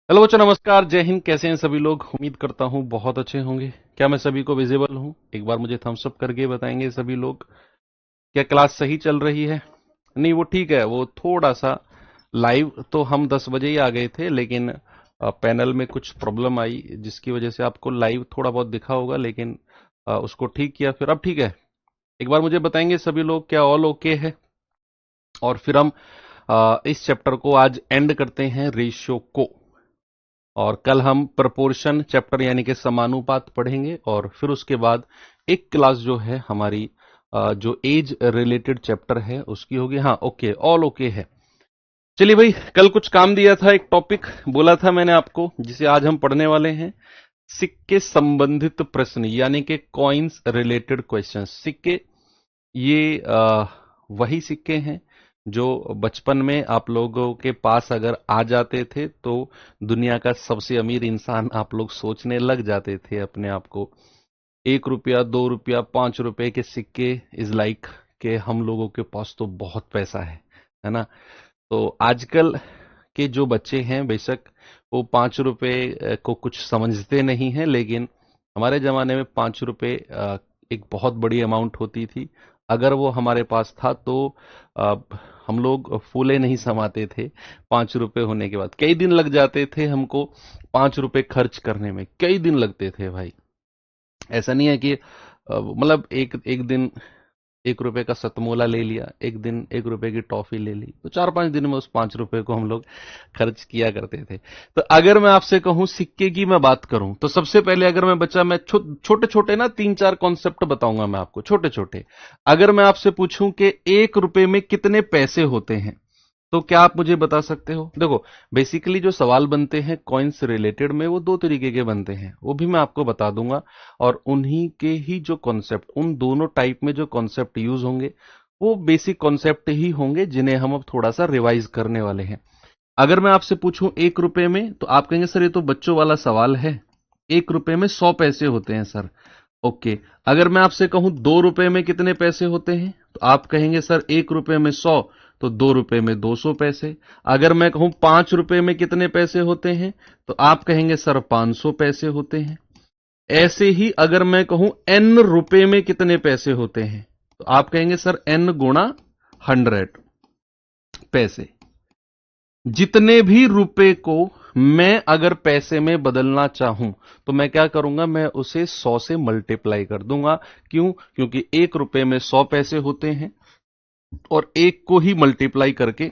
Hello बच्चों, नमस्कार, जय हिंद। कैसे हैं सभी लोग? उम्मीद करता हूं बहुत अच्छे होंगे। क्या मैं सभी को विजिबल हूं? एक बार मुझे थम्स अप करके बताएंगे सभी लोग। क्या क्लास सही चल रही है? नहीं, वो ठीक है। वो थोड़ा सा लाइव तो हम 10 बजे ही आ गए थे, लेकिन पैनल में कुछ प्रॉब्लम आई जिसकी वजह से आपको लाइव थोड़ा बहुत दिखा होगा, लेकिन उसको ठीक किया, फिर अब ठीक है। एक बार मुझे बताएंगे सभी लोग, क्या ऑल ओके है? और फिर हम इस चैप्टर को आज एंड करते हैं, रेशियो को। और कल हम प्रपोर्शन चैप्टर यानी कि समानुपात पढ़ेंगे, और फिर उसके बाद एक क्लास जो है हमारी जो एज रिलेटेड चैप्टर है उसकी होगी। हाँ, ओके, ऑल ओके है। चलिए भाई, कल कुछ काम दिया था, एक टॉपिक बोला था मैंने आपको, जिसे आज हम पढ़ने वाले हैं। सिक्के संबंधित प्रश्न यानी कि कॉइन्स रिलेटेड क्वेश्चन। सिक्के, ये वही सिक्के हैं जो बचपन में आप लोगों के पास अगर आ जाते थे तो दुनिया का सबसे अमीर इंसान आप लोग सोचने लग जाते थे अपने आप को। 1 रुपया, 2 रुपया, 5 रुपए के सिक्के इज लाइक के हम लोगों के पास तो बहुत पैसा है ना? तो आजकल के जो बच्चे हैं, बेशक वो 5 रुपए को कुछ समझते नहीं हैं, लेकिन हमारे जमाने में 5 रुपए एक बहुत बड़ी अमाउंट होती थी। अगर वो हमारे पास था तो अ, हम लोग फूले नहीं समाते थे। 5 रुपए होने के बाद कई दिन लग जाते थे हमको 5 रुपए खर्च करने में, कई दिन लगते थे भाई। ऐसा नहीं है कि मतलब एक एक दिन 1 रुपए का सतमोला ले लिया, एक दिन 1 रुपए की टॉफी ले ली, तो 4-5 दिन में उस 5 रुपए को हम लोग खर्च किया करते थे। तो अगर मैं आपसे कहूं सिक्के की मैं बात करूं, तो सबसे पहले अगर मैं छोटे छोटे ना 3-4 कॉन्सेप्ट बताऊंगा मैं आपको, छोटे छोटे। अगर मैं आपसे पूछूं कि 1 रुपए में कितने पैसे होते हैं, तो क्या आप मुझे बता सकते हो? देखो, बेसिकली जो सवाल बनते हैं कॉइन्स रिलेटेड में, वो 2 तरीके के बनते हैं, वो भी मैं आपको बता दूंगा। और उन्हीं के ही जो कॉन्सेप्ट, उन दोनों टाइप में जो कॉन्सेप्ट यूज होंगे, वो बेसिक कॉन्सेप्ट ही होंगे जिन्हें हम अब थोड़ा सा रिवाइज करने वाले हैं। अगर मैं आपसे पूछूं 1 रुपए में, तो आप कहेंगे सर ये तो बच्चों वाला सवाल है, 1 रुपए में 100 पैसे होते हैं सर। ओके। अगर मैं आपसे कहूं 2 रुपए में कितने पैसे होते हैं, तो आप कहेंगे सर 1 रुपए में 100, तो 2 रुपए में 200 पैसे। अगर मैं कहूं 5 रुपए में कितने पैसे होते हैं, तो आप कहेंगे सर 500 पैसे होते हैं। ऐसे ही अगर मैं कहूं n रुपए में कितने पैसे होते हैं, तो आप कहेंगे सर n गुणा 100 पैसे। जितने भी रुपए को मैं अगर पैसे में बदलना चाहूं, तो मैं क्या करूंगा, मैं उसे 100 से मल्टीप्लाई कर दूंगा। क्यों? क्योंकि 1 रुपए में 100 पैसे होते हैं, और एक को ही मल्टीप्लाई करके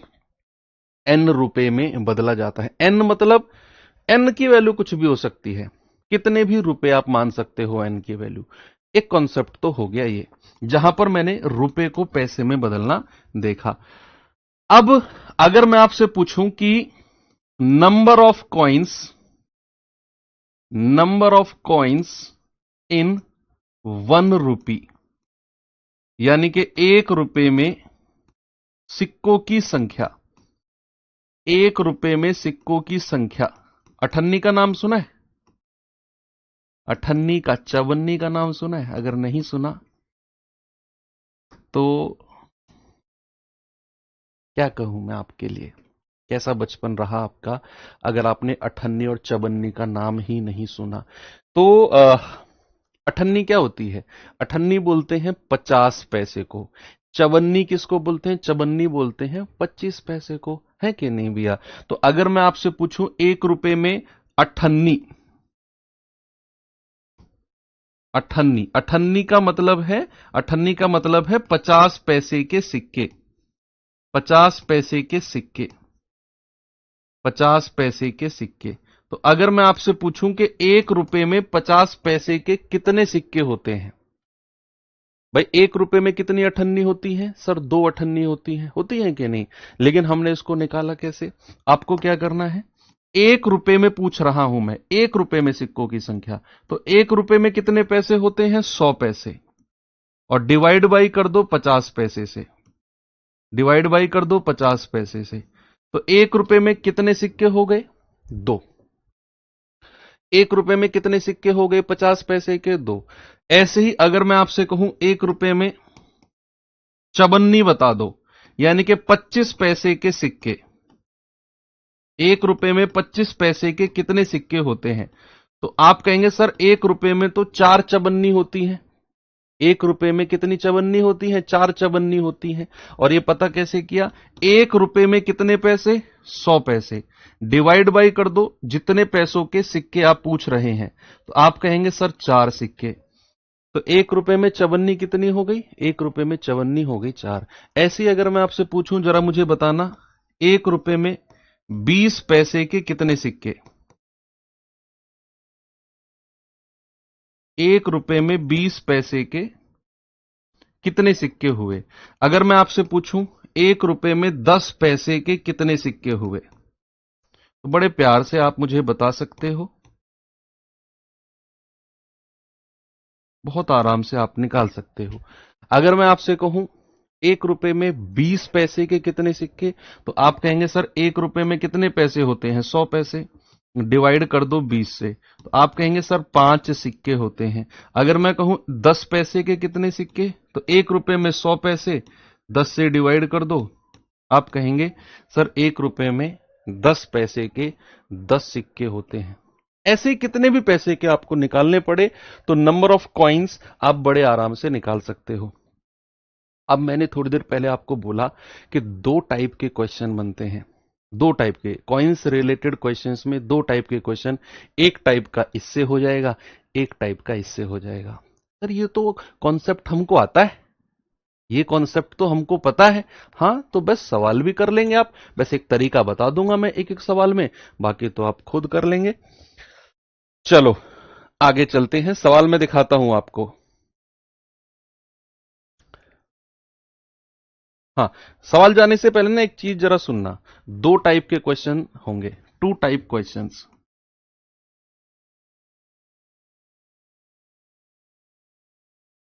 n रुपए में बदला जाता है। n मतलब n की वैल्यू कुछ भी हो सकती है, कितने भी रुपए आप मान सकते हो n की वैल्यू। एक कॉन्सेप्ट तो हो गया ये, जहां पर मैंने रुपए को पैसे में बदलना देखा। अब अगर मैं आपसे पूछूं कि number of coins, number of coins in 1 रुपी, यानी कि 1 रुपए में सिक्कों की संख्या, 1 रुपए में सिक्कों की संख्या। अठन्नी का नाम सुना है? अठन्नी का, चवन्नी का नाम सुना है? अगर नहीं सुना तो क्या कहूं मैं आपके लिए, कैसा बचपन रहा आपका अगर आपने अठन्नी और चवन्नी का नाम ही नहीं सुना। तो अठन्नी क्या होती है? अठन्नी बोलते हैं 50 पैसे को। चवन्नी किसको बोलते हैं? चवन्नी बोलते हैं 25 पैसे को। है कि नहीं भैया? तो अगर मैं आपसे पूछूं 1 रुपए में अठन्नी, अठन्नी, अठन्नी का मतलब है, अठन्नी का मतलब है 50 पैसे के सिक्के। 50 पैसे के सिक्के, 50 पैसे के सिक्के। तो अगर मैं आपसे पूछूं कि 1 रुपए में 50 पैसे के कितने सिक्के होते हैं, भाई 1 रुपए में कितनी अठन्नी होती है? सर 2 अठन्नी होती हैं कि नहीं? लेकिन हमने इसको निकाला कैसे? आपको क्या करना है, 1 रुपए में पूछ रहा हूं मैं, 1 रुपए में सिक्कों की संख्या। तो 1 रुपए में कितने पैसे होते हैं? 100 पैसे। और डिवाइड बाई कर दो 50 पैसे से, डिवाइड बाई कर दो 50 पैसे से। तो 1 रुपए में कितने सिक्के हो गए? 2। 1 रुपए में कितने सिक्के हो गए? 50 पैसे के 2। ऐसे ही अगर मैं आपसे कहूं 1 रुपए में चवन्नी बता दो, यानी कि 25 पैसे के सिक्के, 1 रुपए में 25 पैसे के कितने सिक्के होते हैं? तो आप कहेंगे सर 1 रुपए में तो 4 चवन्नी होती हैं। 1 रुपए में कितनी चवन्नी होती हैं? 4 चवन्नी होती हैं। और ये पता कैसे किया? 1 रुपए में कितने पैसे? 100 पैसे। डिवाइड बाई कर दो जितने पैसों के सिक्के आप पूछ रहे हैं। तो आप कहेंगे सर 4 सिक्के। तो 1 रुपए में चवन्नी कितनी हो गई? 1 रुपए में चवन्नी हो गई 4। ऐसे ही अगर मैं आपसे पूछूं, जरा मुझे बताना, 1 रुपए में 20 पैसे के कितने सिक्के? 1 रुपए में 20 पैसे के कितने सिक्के हुए? अगर मैं आपसे पूछूं 1 रुपए में 10 पैसे के कितने सिक्के हुए? तो बड़े प्यार से आप मुझे बता सकते हो, बहुत आराम से आप निकाल सकते हो। अगर मैं आपसे कहूं 1 रुपए में 20 पैसे के कितने सिक्के, तो आप कहेंगे सर 1 रुपए में कितने पैसे होते हैं? 100 पैसे। डिवाइड कर दो 20 से, तो आप कहेंगे सर 5 सिक्के होते हैं। अगर मैं कहूं 10 पैसे के कितने सिक्के, तो 1 रुपए में 100 पैसे, 10 से डिवाइड कर दो, आप कहेंगे सर 1 रुपए में 10 पैसे के 10 सिक्के होते हैं। ऐसे कितने भी पैसे के आपको निकालने पड़े तो नंबर ऑफ कॉइन्स आप बड़े आराम से निकाल सकते हो। अब मैंने थोड़ी देर पहले आपको बोला कि 2 टाइप के क्वेश्चन बनते हैं। 2 टाइप के कॉइन्स रिलेटेड क्वेश्चंस में 2 टाइप के क्वेश्चन, एक टाइप का इससे हो जाएगा, एक टाइप का इससे हो जाएगा। सर ये तो कॉन्सेप्ट हमको आता है, ये कॉन्सेप्ट तो हमको पता है। हाँ, तो बस सवाल भी कर लेंगे आप। बस एक तरीका बता दूंगा मैं एक एक सवाल में, बाकी तो आप खुद कर लेंगे। चलो आगे चलते हैं, सवाल मैं दिखाता हूं आपको। हाँ, सवाल जाने से पहले ना एक चीज जरा सुनना। 2 टाइप के क्वेश्चन होंगे, 2 type questions.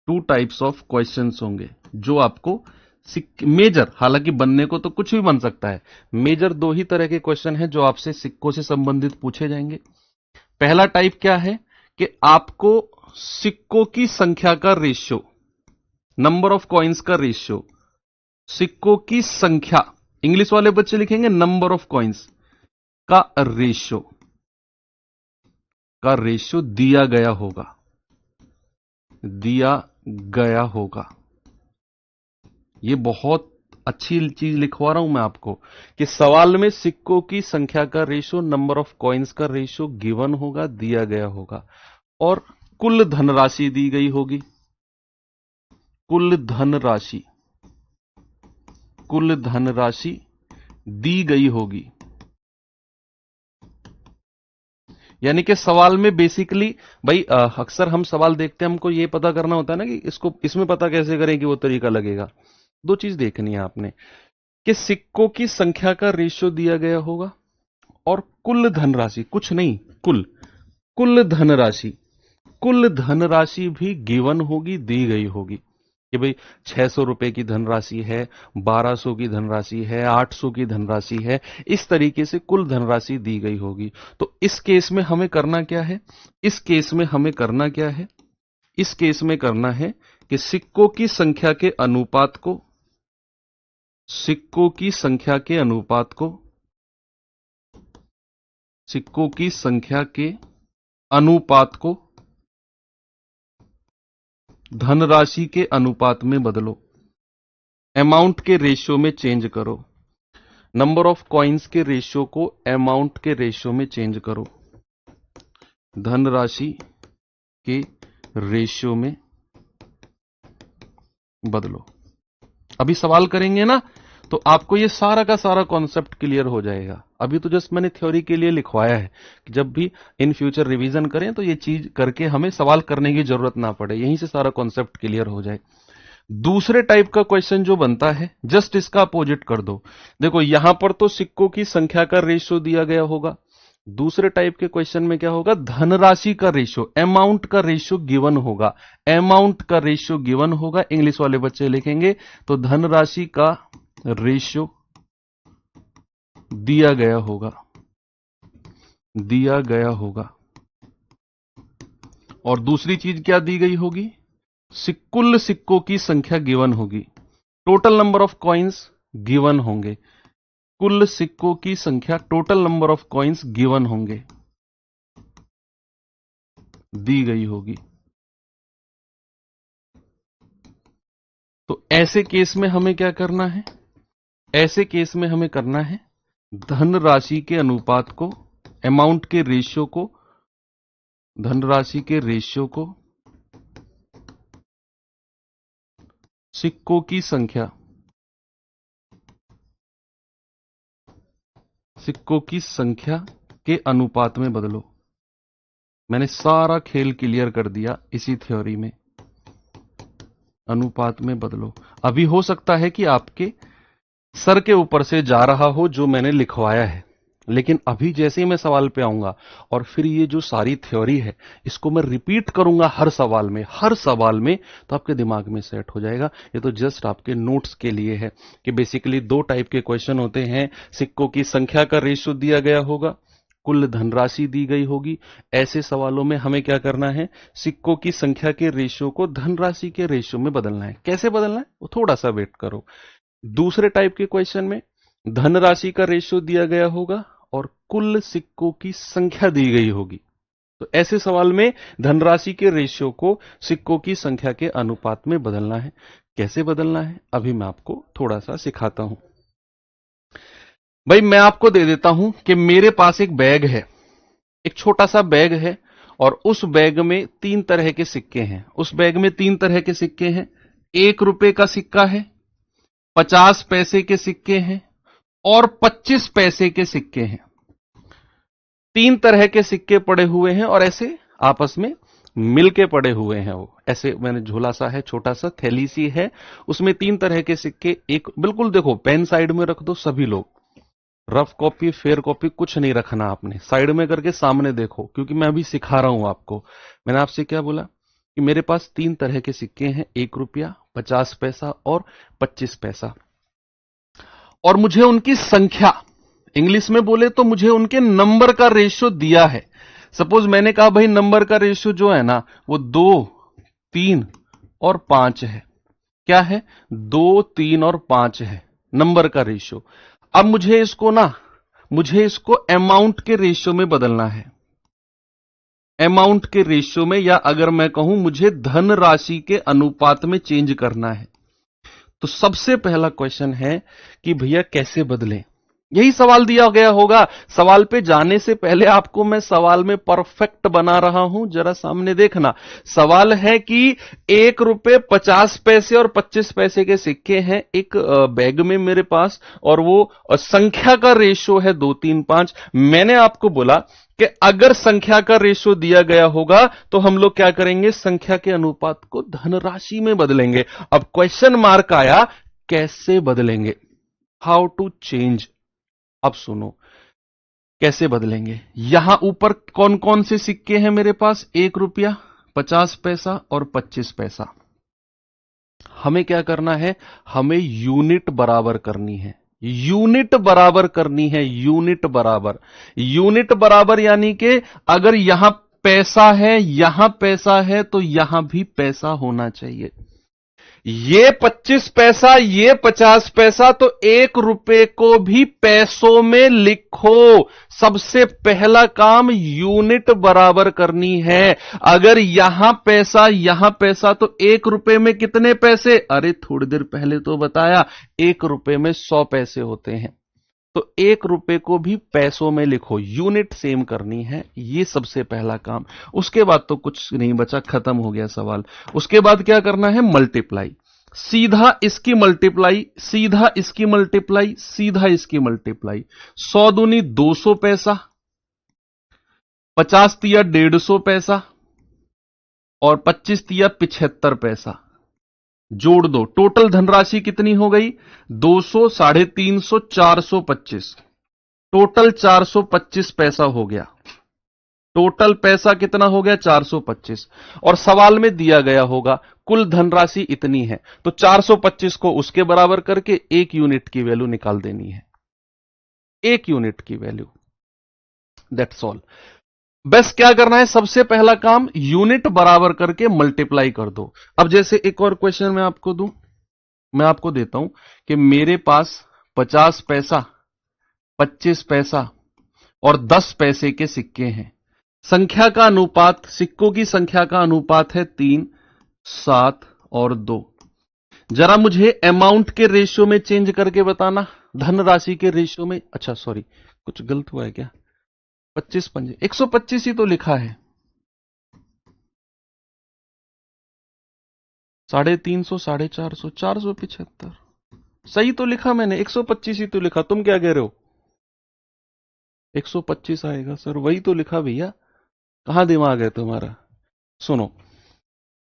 2 types of questions होंगे जो आपको मेजर, हालांकि बनने को तो कुछ भी बन सकता है, मेजर 2 ही तरह के क्वेश्चन हैं जो आपसे सिक्कों से संबंधित पूछे जाएंगे। पहला टाइप क्या है कि आपको सिक्कों की संख्या का रेशियो, नंबर ऑफ कॉइन्स का रेशियो, सिक्कों की संख्या, इंग्लिश वाले बच्चे लिखेंगे नंबर ऑफ कॉइन्स का रेशियो दिया गया होगा, दिया गया होगा। ये बहुत अच्छी चीज लिखवा रहा हूं मैं आपको कि सवाल में सिक्कों की संख्या का रेशियो, नंबर ऑफ कॉइन्स का रेशियो गिवन होगा, दिया गया होगा, और कुल धनराशि दी गई होगी। कुल धनराशि, कुल धनराशि दी गई होगी। यानी कि सवाल में बेसिकली भाई अक्सर हम सवाल देखते हैं, हमको ये पता करना होता है ना कि इसको इसमें पता कैसे करें कि वो तरीका लगेगा। 2 चीज देखनी है आपने कि सिक्कों की संख्या का रेशियो दिया गया होगा और कुल धनराशि, कुछ नहीं, कुल, कुल धनराशि, कुल धनराशि भी गिवन होगी, दी गई होगी कि भाई 600 रुपए की धनराशि है, 1200 की धनराशि है, 800 की धनराशि है, इस तरीके से कुल धनराशि दी गई होगी। तो इस केस में हमें करना क्या है? इस केस में हमें करना क्या है? इस केस में करना है कि सिक्कों की संख्या के अनुपात को, सिक्कों की संख्या के अनुपात को, सिक्कों की संख्या के अनुपात को धनराशि के अनुपात में बदलो, अमाउंट के रेशियो में चेंज करो, नंबर ऑफ कॉइन्स के रेशियो को अमाउंट के रेशियो में चेंज करो, धनराशि के रेशियो में बदलो। अभी सवाल करेंगे ना तो आपको ये सारा का सारा कॉन्सेप्ट क्लियर हो जाएगा। अभी तो जस्ट मैंने थ्योरी के लिए लिखवाया है कि जब भी इन फ्यूचर रिवीजन करें तो ये चीज करके हमें सवाल करने की जरूरत ना पड़े, यहीं से सारा कॉन्सेप्ट क्लियर हो जाए। दूसरे टाइप का क्वेश्चन जो बनता है, जस्ट इसका अपोजिट कर दो। देखो यहां पर तो सिक्कों की संख्या का रेशियो दिया गया होगा, दूसरे टाइप के क्वेश्चन में क्या होगा? धनराशि का रेशियो, अमाउंट का रेशियो गिवन होगा, अमाउंट का रेशियो गिवन होगा। इंग्लिश वाले बच्चे लिखेंगे तो धनराशि का रेशियो दिया गया होगा, दिया गया होगा। और दूसरी चीज क्या दी गई होगी? कुल सिक्कों की संख्या गिवन होगी, total number of coins given होंगे। कुल सिक्कों की संख्या, total number of coins given होंगे, दी गई होगी। तो ऐसे केस में हमें क्या करना है? ऐसे केस में हमें करना है धनराशि के अनुपात को, अमाउंट के रेशियो को, धनराशि के रेशियो को सिक्कों की संख्या, सिक्कों की संख्या के अनुपात में बदलो। मैंने सारा खेल क्लियर कर दिया इसी थ्योरी में। अनुपात में बदलो। अभी हो सकता है कि आपके सर के ऊपर से जा रहा हो जो मैंने लिखवाया है, लेकिन अभी जैसे ही मैं सवाल पे आऊंगा और फिर ये जो सारी थ्योरी है इसको मैं रिपीट करूंगा हर सवाल में, हर सवाल में, तो आपके दिमाग में सेट हो जाएगा। ये तो जस्ट आपके नोट्स के लिए है कि बेसिकली दो टाइप के क्वेश्चन होते हैं। सिक्कों की संख्या का रेशियो दिया गया होगा, कुल धनराशि दी गई होगी। ऐसे सवालों में हमें क्या करना है? सिक्कों की संख्या के रेशियो को धनराशि के रेशियो में बदलना है। कैसे बदलना है वो थोड़ा सा वेट करो। दूसरे टाइप के क्वेश्चन में धनराशि का रेशियो दिया गया होगा और कुल सिक्कों की संख्या दी गई होगी। तो ऐसे सवाल में धनराशि के रेशियो को सिक्कों की संख्या के अनुपात में बदलना है। कैसे बदलना है अभी मैं आपको थोड़ा सा सिखाता हूं। भाई मैं आपको दे देता हूं कि मेरे पास एक बैग है, एक छोटा सा बैग है, और उस बैग में 3 तरह के सिक्के हैं। उस बैग में 3 तरह के सिक्के हैं। 1 रुपए का सिक्का है, 50 पैसे के सिक्के हैं और 25 पैसे के सिक्के हैं। 3 तरह के सिक्के पड़े हुए हैं और ऐसे आपस में मिलके पड़े हुए हैं। वो ऐसे मैंने झोला सा है, छोटा सा थैली सी है, उसमें 3 तरह के सिक्के। एक बिल्कुल देखो, पेन साइड में रख दो सभी लोग, रफ कॉपी फेयर कॉपी कुछ नहीं रखना आपने, साइड में करके सामने देखो, क्योंकि मैं अभी सिखा रहा हूं आपको। मैंने आपसे क्या बोला कि मेरे पास 3 तरह के सिक्के हैं, 1 रुपया, 50 पैसा और 25 पैसा, और मुझे उनकी संख्या, इंग्लिश में बोले तो मुझे उनके नंबर का रेशियो दिया है। सपोज मैंने कहा भाई नंबर का रेशियो जो है ना वो 2, 3 और 5 है। क्या है? 2, 3 और 5 है नंबर का रेशियो। अब मुझे इसको अमाउंट के रेशियो में बदलना है। अमाउंट के रेशियो में, या अगर मैं कहूं मुझे धन राशि के अनुपात में चेंज करना है। तो सबसे पहला क्वेश्चन है कि भैया कैसे बदलें। यही सवाल दिया गया होगा। सवाल पे जाने से पहले आपको मैं सवाल में परफेक्ट बना रहा हूं, जरा सामने देखना। सवाल है कि 1 रुपए 50 पैसे और 25 पैसे के सिक्के हैं एक बैग में मेरे पास, और वो संख्या का रेशियो है 2, 3, 5। मैंने आपको बोला कि अगर संख्या का रेशियो दिया गया होगा तो हम लोग क्या करेंगे? संख्या के अनुपात को धनराशि में बदलेंगे। अब क्वेश्चन मार्क आया, कैसे बदलेंगे? How to change. अब सुनो कैसे बदलेंगे। यहां ऊपर कौन कौन से सिक्के हैं मेरे पास? 1 रुपया, 50 पैसा और 25 पैसा। हमें क्या करना है? हमें यूनिट बराबर करनी है। यूनिट बराबर करनी है, यूनिट बराबर। यूनिट बराबर यानी कि अगर यहां पैसा है, यहां पैसा है, तो यहां भी पैसा होना चाहिए। ये 25 पैसा, ये 50 पैसा, तो 1 रुपए को भी पैसों में लिखो। सबसे पहला काम यूनिट बराबर करनी है। अगर यहां पैसा तो 1 रुपए में कितने पैसे? अरे थोड़ी देर पहले तो बताया, 1 रुपए में 100 पैसे होते हैं। तो 1 रुपए को भी पैसों में लिखो, यूनिट सेम करनी है। ये सबसे पहला काम। उसके बाद तो कुछ नहीं बचा, खत्म हो गया सवाल। उसके बाद क्या करना है? मल्टीप्लाई। सीधा इसकी मल्टीप्लाई, सीधा इसकी मल्टीप्लाई, सीधा इसकी मल्टीप्लाई। 100 दूनी 200 पैसा, 50 तिया 150 पैसा और 25 तिया 75 पैसा। जोड़ दो, टोटल धनराशि कितनी हो गई? 200, 350, 425। टोटल 425 पैसा हो गया। टोटल पैसा कितना हो गया? 425। और सवाल में दिया गया होगा कुल धनराशि इतनी है, तो 425 को उसके बराबर करके 1 यूनिट की वैल्यू निकाल देनी है। 1 यूनिट की वैल्यू, दैट्स ऑल। बस क्या करना है? सबसे पहला काम यूनिट बराबर करके मल्टीप्लाई कर दो। अब जैसे एक और क्वेश्चन मैं आपको दूं, मैं आपको देता हूं कि मेरे पास 50 पैसा 25 पैसा और 10 पैसे के सिक्के हैं। संख्या का अनुपात, सिक्कों की संख्या का अनुपात है 3, 7 और 2। जरा मुझे अमाउंट के रेशियो में चेंज करके बताना, धनराशि के रेशियो में। अच्छा सॉरी, कुछ गलत हुआ है क्या? 25 पंजे 125 ही तो लिखा है। 350, 450, 475 सही तो लिखा मैंने, 125 ही तो लिखा। तुम क्या कह रहे हो? 125 आएगा सर, वही तो लिखा भैया, कहां दिमाग है तुम्हारा? सुनो,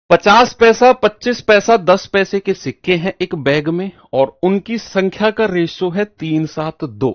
50 पैसा, 25 पैसा, 10 पैसे के सिक्के हैं एक बैग में और उनकी संख्या का रेशियो है 3, 7, 2।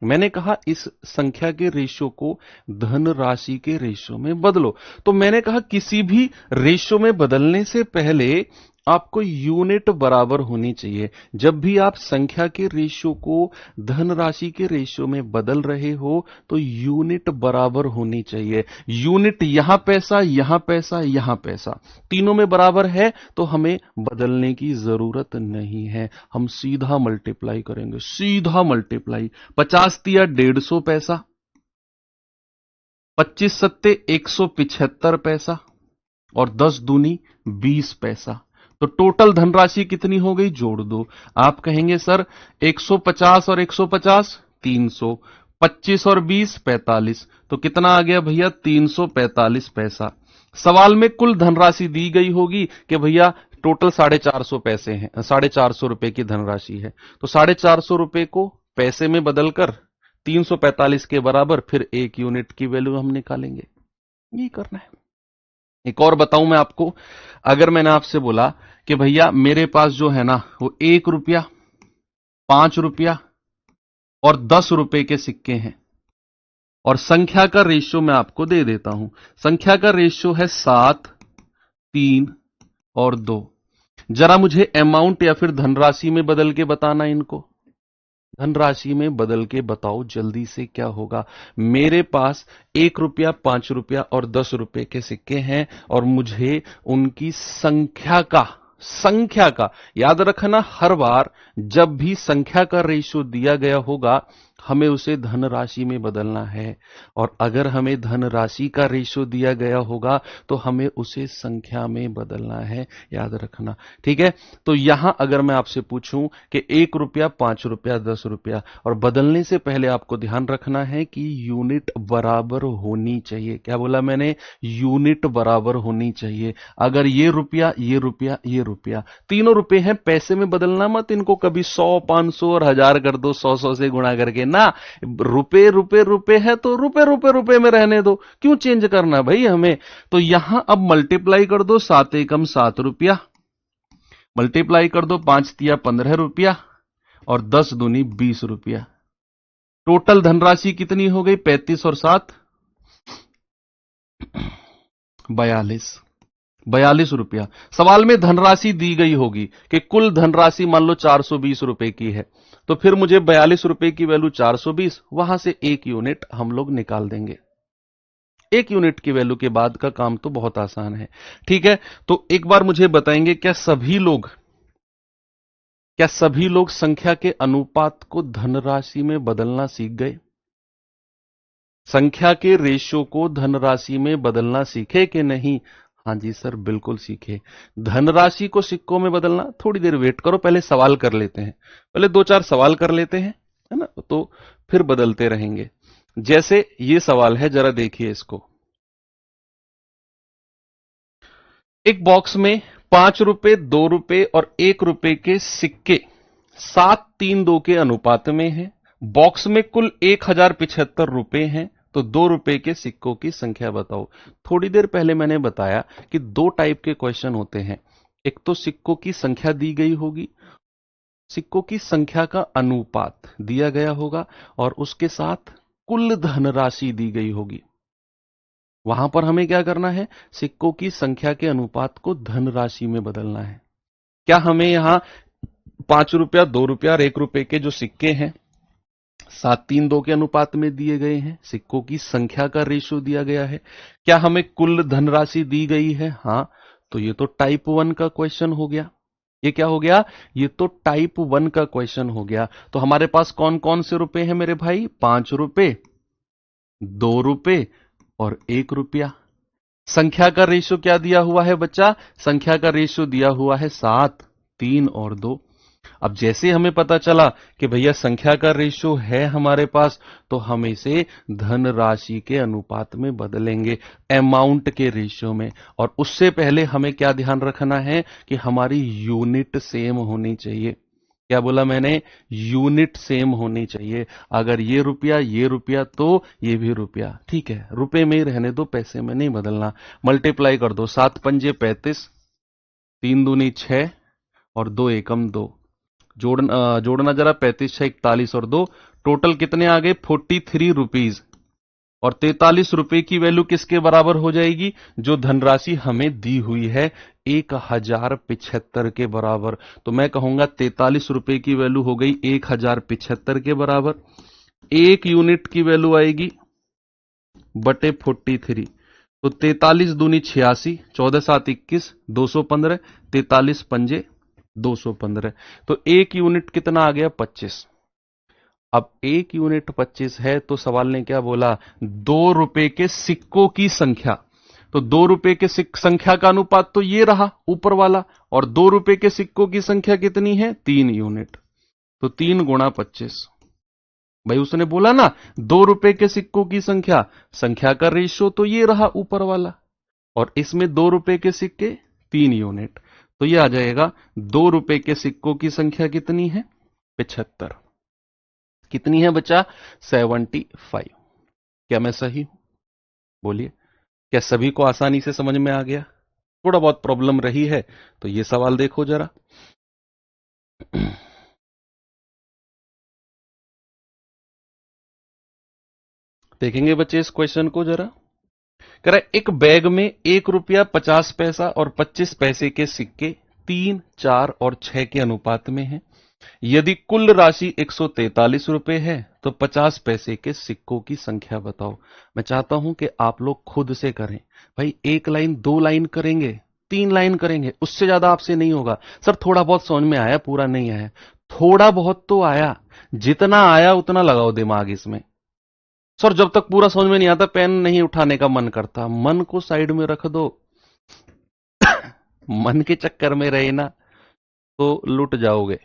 मैंने कहा इस संख्या के रेशियो को धन राशि के रेशियो में बदलो। तो मैंने कहा किसी भी रेशियो में बदलने से पहले आपको यूनिट बराबर होनी चाहिए। जब भी आप संख्या के रेशियो को धन राशि के रेशियो में बदल रहे हो तो यूनिट बराबर होनी चाहिए। यूनिट यहां पैसा, यहां पैसा, यहां पैसा, तीनों में बराबर है तो हमें बदलने की जरूरत नहीं है। हम सीधा मल्टीप्लाई करेंगे, सीधा मल्टीप्लाई। 50 दिया 150 पैसा, 25 सत्ते 175 पैसा और 10 दूनी 20 पैसा। तो टोटल धनराशि कितनी हो गई? जोड़ दो। आप कहेंगे सर 150 और 150 300, 25 और 20 45, तो कितना आ गया भैया? 345 पैसा। सवाल में कुल धनराशि दी गई होगी कि भैया टोटल 450 पैसे हैं, 450 रुपए की धनराशि है। तो 450 रुपए को पैसे में बदलकर 345 के बराबर फिर एक यूनिट की वैल्यू हम निकालेंगे। ये करना है। एक और बताऊं मैं आपको, अगर मैंने आपसे बोला कि भैया मेरे पास जो है ना वो 1 रुपया, 5 रुपया और 10 रुपए के सिक्के हैं और संख्या का रेशियो मैं आपको दे देता हूं। संख्या का रेशियो है 7, 3 और 2। जरा मुझे अमाउंट या फिर धनराशि में बदल के बताना इनको। धनराशि में बदल के बताओ जल्दी से क्या होगा। मेरे पास 1 रुपया, 5 रुपया और 10 रुपए के सिक्के हैं और मुझे उनकी संख्या का याद रखना, हर बार जब भी संख्या का रेशियो दिया गया होगा हमें उसे धनराशि में बदलना है और अगर हमें धनराशि का रेशियो दिया गया होगा तो हमें उसे संख्या में बदलना है, याद रखना। ठीक है, तो यहां अगर मैं आपसे पूछूं कि 1 रुपया, 5 रुपया, 10 रुपया, और बदलने से पहले आपको ध्यान रखना है कि यूनिट बराबर होनी चाहिए। क्या बोला मैंने? यूनिट बराबर होनी चाहिए। अगर ये रुपया, ये रुपया, ये रुपया, तीनों रुपए हैं, पैसे में बदलना मत इनको, कभी 100, 500 और 1000 कर दो, 100 से गुणा करके ना। रुपए रुपए रुपए है तो रुपए रुपए रुपए में रहने दो, क्यों चेंज करना भाई हमें। तो यहां अब मल्टीप्लाई कर दो, 7 एकम 7 रुपया, मल्टीप्लाई कर दो 5 तिया 15 रुपया और 10 दूनी 20 रुपया। टोटल धनराशि कितनी हो गई? 35 और 7 42 रुपया। सवाल में धनराशि दी गई होगी कि कुल धनराशि मान लो 420 रुपए की है, तो फिर मुझे 42 रुपए की वैल्यू 420, वहां से एक यूनिट हम लोग निकाल देंगे। एक यूनिट की वैल्यू के बाद का काम तो बहुत आसान है। ठीक है, तो एक बार मुझे बताएंगे क्या सभी लोग संख्या के अनुपात को धनराशि में बदलना सीख गए? संख्या के रेशियो को धनराशि में बदलना सीखे कि नहीं? हाँ जी सर, बिल्कुल सीखे। धनराशि को सिक्कों में बदलना, थोड़ी देर वेट करो, पहले सवाल कर लेते हैं, पहले 2-4 सवाल कर लेते हैं, है ना, तो फिर बदलते रहेंगे। जैसे ये सवाल है, जरा देखिए इसको। एक बॉक्स में 5 रुपए, 2 रुपए और 1 रुपए के सिक्के 7-3-2 के अनुपात में हैं। बॉक्स में कुल 1075 रुपए हैं, तो 2 रुपए के सिक्कों की संख्या बताओ। थोड़ी देर पहले मैंने बताया कि 2 टाइप के क्वेश्चन होते हैं। एक तो सिक्कों की संख्या दी गई होगी, सिक्कों की संख्या का अनुपात दिया गया होगा और उसके साथ कुल धनराशि दी गई होगी। वहां पर हमें क्या करना है? सिक्कों की संख्या के अनुपात को धनराशि में बदलना है। क्या हमें यहां 5 रुपया, 2 रुपया और 1 रुपए के जो सिक्के हैं 7-3-2 के अनुपात में दिए गए हैं, सिक्कों की संख्या का रेशियो दिया गया है। क्या हमें कुल धनराशि दी गई है? हाँ, तो ये तो टाइप 1 का क्वेश्चन हो गया। ये क्या हो गया? ये तो टाइप 1 का क्वेश्चन हो गया। तो हमारे पास कौन कौन से रुपए हैं मेरे भाई? 5 रुपए, 2 रुपए और 1 रुपया। संख्या का रेशियो क्या दिया हुआ है बच्चा? संख्या का रेशियो दिया हुआ है 7, 3 और 2। अब जैसे हमें पता चला कि भैया संख्या का रेशियो है हमारे पास, तो हम इसे धन राशि के अनुपात में बदलेंगे, अमाउंट के रेशियो में। और उससे पहले हमें क्या ध्यान रखना है कि हमारी यूनिट सेम होनी चाहिए। क्या बोला मैंने? यूनिट सेम होनी चाहिए। अगर ये रुपया तो ये भी रुपया, ठीक है, रुपए में ही रहने दो, पैसे में नहीं बदलना। मल्टीप्लाई कर दो, 7 पंजे 35, 3 दूनी 6 और 2 एकम 2। जोड़ना जरा, 35 6 41 और 2, टोटल कितने आ गए? 43 रुपीज। और 43 रुपए की वैल्यू किसके बराबर हो जाएगी? जो धनराशि हमें दी हुई है 1075 के बराबर। तो मैं कहूंगा 43 रुपए की वैल्यू हो गई 1075 के बराबर। एक यूनिट की वैल्यू आएगी बटे 43। तो 43 दूनी 86, 14 7 21, 215, 43 पंजे 215। तो एक यूनिट कितना आ गया? 25। अब एक यूनिट 25 है तो सवाल ने क्या बोला? 2 रुपए के सिक्कों की संख्या। तो 2 रुपए के संख्या का अनुपात तो ये रहा ऊपर वाला, और 2 रुपए के सिक्कों की संख्या कितनी है? 3 यूनिट। तो 3 गुणा 25। भाई उसने बोला ना 2 रुपए के सिक्कों की संख्या, संख्या का रेशियो तो ये रहा ऊपर वाला, और इसमें 2 रुपए के सिक्के 3 यूनिट। तो ये आ जाएगा 2 रुपए के सिक्कों की संख्या कितनी है? 75। कितनी है बच्चा? 75। क्या मैं सही हूं? बोलिए, क्या सभी को आसानी से समझ में आ गया? थोड़ा बहुत प्रॉब्लम रही है तो ये सवाल देखो जरा। देखेंगे बच्चे इस क्वेश्चन को जरा। कह रहा है एक बैग में 1 रुपया 50 पैसा और 25 पैसे के सिक्के 3, 4 और 6 के अनुपात में हैं। यदि कुल राशि 143 रुपए है तो 50 पैसे के सिक्कों की संख्या बताओ। मैं चाहता हूं कि आप लोग खुद से करें। भाई 1 लाइन 2 लाइन करेंगे, 3 लाइन करेंगे, उससे ज्यादा आपसे नहीं होगा। सर थोड़ा बहुत समझ में आया, पूरा नहीं आया। थोड़ा बहुत तो आया, जितना आया उतना लगाओ दिमाग इसमें। सर जब तक पूरा समझ में नहीं आता पेन नहीं उठाने का मन करता। मन को साइड में रख दो। मन के चक्कर में रहे ना तो लुट जाओगे।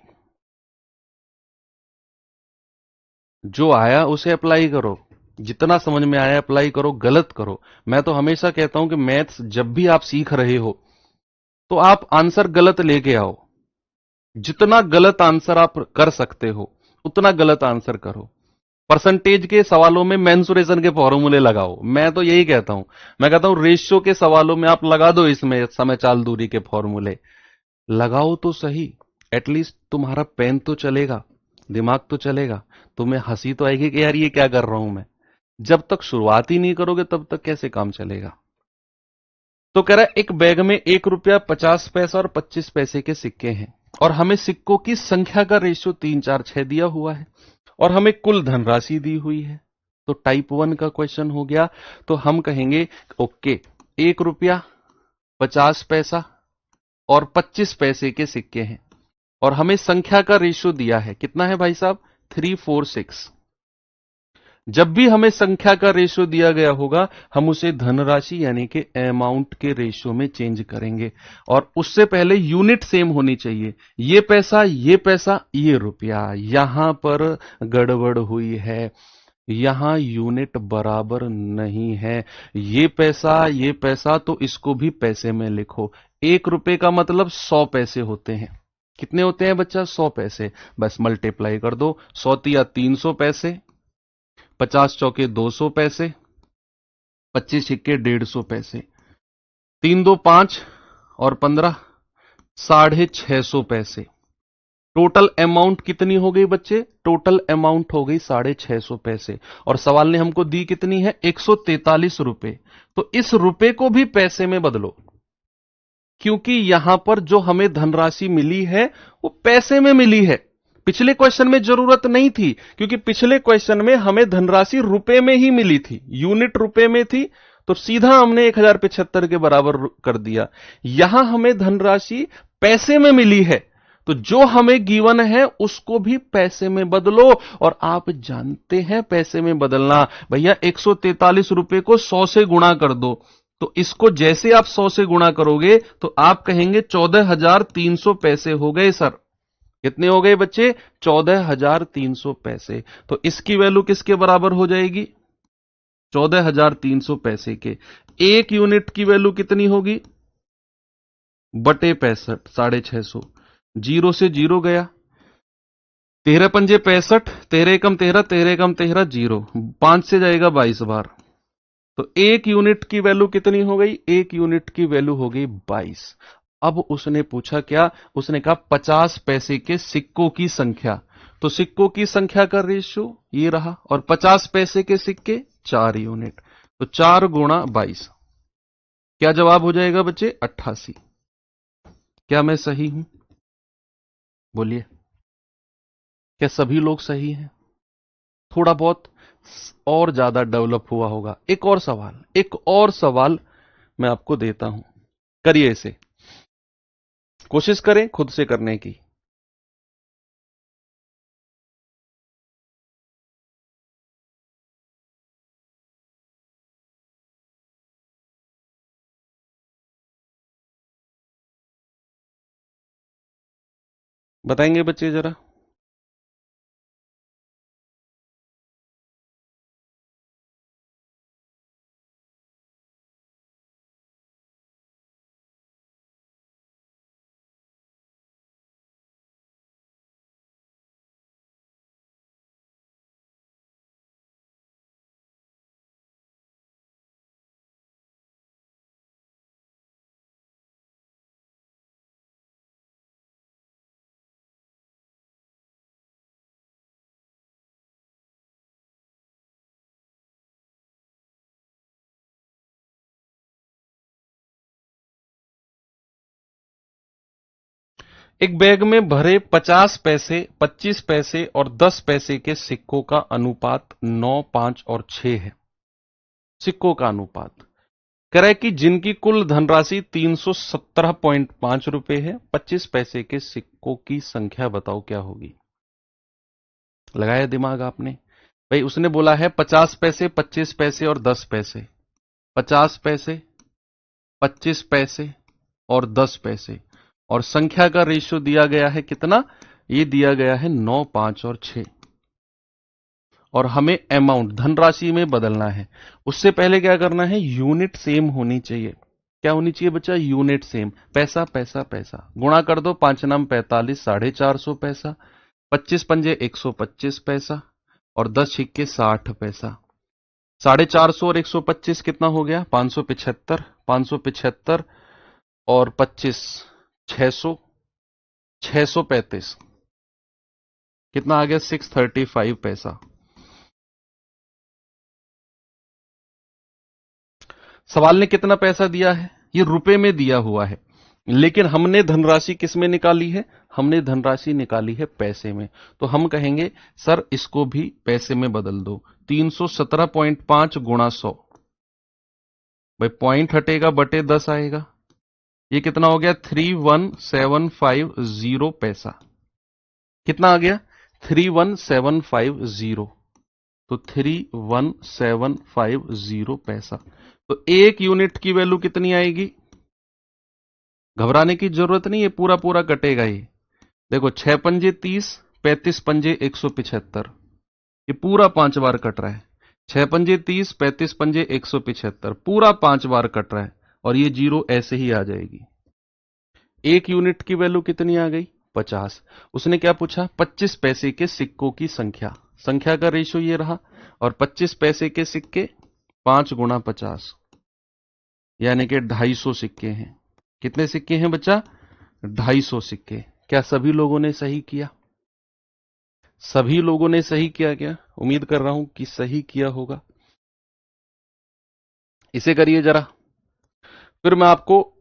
जो आया उसे अप्लाई करो, जितना समझ में आया अप्लाई करो, गलत करो। मैं तो हमेशा कहता हूं कि मैथ्स जब भी आप सीख रहे हो तो आप आंसर गलत लेके आओ। जितना गलत आंसर आप कर सकते हो उतना गलत आंसर करो। परसेंटेज के सवालों में मेंसुरेशन के फॉर्मूले लगाओ। मैं तो यही कहता हूं। मैं कहता हूं रेशियो के सवालों में आप लगा दो इसमें समय चाल दूरी के फॉर्मूले। लगाओ तो सही, एटलीस्ट तुम्हारा पेन तो चलेगा, दिमाग तो चलेगा। तुम्हें हंसी तो आएगी कि यार ये क्या कर रहा हूं मैं। जब तक शुरुआत ही नहीं करोगे तब तक कैसे काम चलेगा? तो कह रहा है एक बैग में 1 रुपया 50 पैसा और 25 पैसे के सिक्के हैं, और हमें सिक्कों की संख्या का रेशियो 3, 4, 6 दिया हुआ है, और हमें कुल धनराशि दी हुई है। तो टाइप 1 का क्वेश्चन हो गया। तो हम कहेंगे ओके, 1 रुपया 50 पैसा और 25 पैसे के सिक्के हैं, और हमें संख्या का रेशियो दिया है। कितना है भाई साहब? 3, 4, 6। जब भी हमें संख्या का रेशियो दिया गया होगा हम उसे धनराशि यानी कि अमाउंट के रेशियो में चेंज करेंगे, और उससे पहले यूनिट सेम होनी चाहिए। ये पैसा, ये रुपया। यहां पर गड़बड़ हुई है, यहां यूनिट बराबर नहीं है। ये पैसा तो इसको भी पैसे में लिखो। 1 रुपए का मतलब 100 पैसे होते हैं। कितने होते हैं बच्चा? 100 पैसे। बस मल्टीप्लाई कर दो, 100 तिया 300 पैसे, 50 चौके 200 पैसे, 25 सिक्के 150 पैसे, 3 2 5 और 15 650 पैसे। टोटल अमाउंट कितनी हो गई बच्चे? टोटल अमाउंट हो गई 650 पैसे। और सवाल ने हमको दी कितनी है? 143 रुपए। तो इस रुपए को भी पैसे में बदलो, क्योंकि यहां पर जो हमें धनराशि मिली है वो पैसे में मिली है। पिछले क्वेश्चन में जरूरत नहीं थी, क्योंकि पिछले क्वेश्चन में हमें धनराशि रुपए में ही मिली थी, यूनिट रुपए में थी, तो सीधा हमने 1075 के बराबर कर दिया। यहां हमें धनराशि पैसे में मिली है, तो जो हमें गिवन है उसको भी पैसे में बदलो। और आप जानते हैं पैसे में बदलना, भैया 143 रुपए को 100 से गुणा कर दो। तो इसको जैसे आप 100 से गुणा करोगे तो आप कहेंगे 14,300 पैसे हो गए सर। कितने हो गए बच्चे? 14,300 पैसे। तो इसकी वैल्यू किसके बराबर हो जाएगी? 14,300 पैसे के। एक यूनिट की वैल्यू कितनी होगी? बटे 65, 650। जीरो से जीरो गया, 13 पंजे 65, 13 एकम 13, 13 एकम 13, जीरो। 5 से जाएगा 22 बार। तो एक यूनिट की वैल्यू कितनी हो गई? एक यूनिट की वैल्यू हो गई 22। अब उसने पूछा क्या? उसने कहा 50 पैसे के सिक्कों की संख्या। तो सिक्कों की संख्या का रेशियो ये रहा, और 50 पैसे के सिक्के 4 यूनिट। तो 4 गुणा 22, क्या जवाब हो जाएगा बच्चे? 88। क्या मैं सही हूं? बोलिए, क्या सभी लोग सही हैं? थोड़ा बहुत और ज्यादा डेवलप हुआ होगा। एक और सवाल, एक और सवाल मैं आपको देता हूं, करिए इसे, कोशिश करें खुद से करने की। बताएंगे बच्चे जरा? एक बैग में भरे 50 पैसे, 25 पैसे और 10 पैसे के सिक्कों का अनुपात 9, 5 और 6 है। सिक्कों का अनुपात कह रहा है कि जिनकी कुल धनराशि 317.5 रुपए है, 25 पैसे के सिक्कों की संख्या बताओ क्या होगी। लगाया दिमाग आपने? भाई उसने बोला है 50 पैसे, 25 पैसे और 10 पैसे। 50 पैसे, 25 पैसे और 10 पैसे, और संख्या का रेशियो दिया गया है कितना? ये दिया गया है 9, 5 और 6। और हमें अमाउंट धनराशि में बदलना है। उससे पहले क्या करना है? यूनिट सेम होनी चाहिए। क्या होनी चाहिए बच्चा? Unit same. पैसा पैसा पैसा गुणा कर दो, 5 नाम 45, 450 पैसा। 25 पंजे 125 पैसा और 10 छिक्के 60 पैसा। 450 और 125 कितना हो गया? 575। 575 और 25 600, 635 कितना आ गया? 635 पैसा। सवाल ने कितना पैसा दिया है? ये रुपए में दिया हुआ है, लेकिन हमने धनराशि किस में निकाली है? हमने धनराशि निकाली है पैसे में। तो हम कहेंगे सर इसको भी पैसे में बदल दो। 317.5 गुणा 100, भाई पॉइंट हटेगा बटे 10 आएगा। ये कितना हो गया? 31750 पैसा। कितना आ गया? 31750। तो 31750 पैसा। तो एक यूनिट की वैल्यू कितनी आएगी? घबराने की जरूरत नहीं है, पूरा पूरा कटेगा ये। देखो 6 पंजे 30, 35 पंजे 175, ये पूरा 5 बार कट रहा है। 6 पंजे 30, 35 पंजे 175, पूरा 5 बार कट रहा है, और ये जीरो ऐसे ही आ जाएगी। एक यूनिट की वैल्यू कितनी आ गई? 50। उसने क्या पूछा? 25 पैसे के सिक्कों की संख्या। संख्या का रेशियो ये रहा, और 25 पैसे के सिक्के 5 गुणा 50, यानी कि 250 सिक्के हैं। कितने सिक्के हैं बच्चा? 250 सिक्के। क्या सभी लोगों ने सही किया? सभी लोगों ने सही किया क्या? उम्मीद कर रहा हूं कि सही किया होगा। इसे करिए जरा, फिर मैं आपको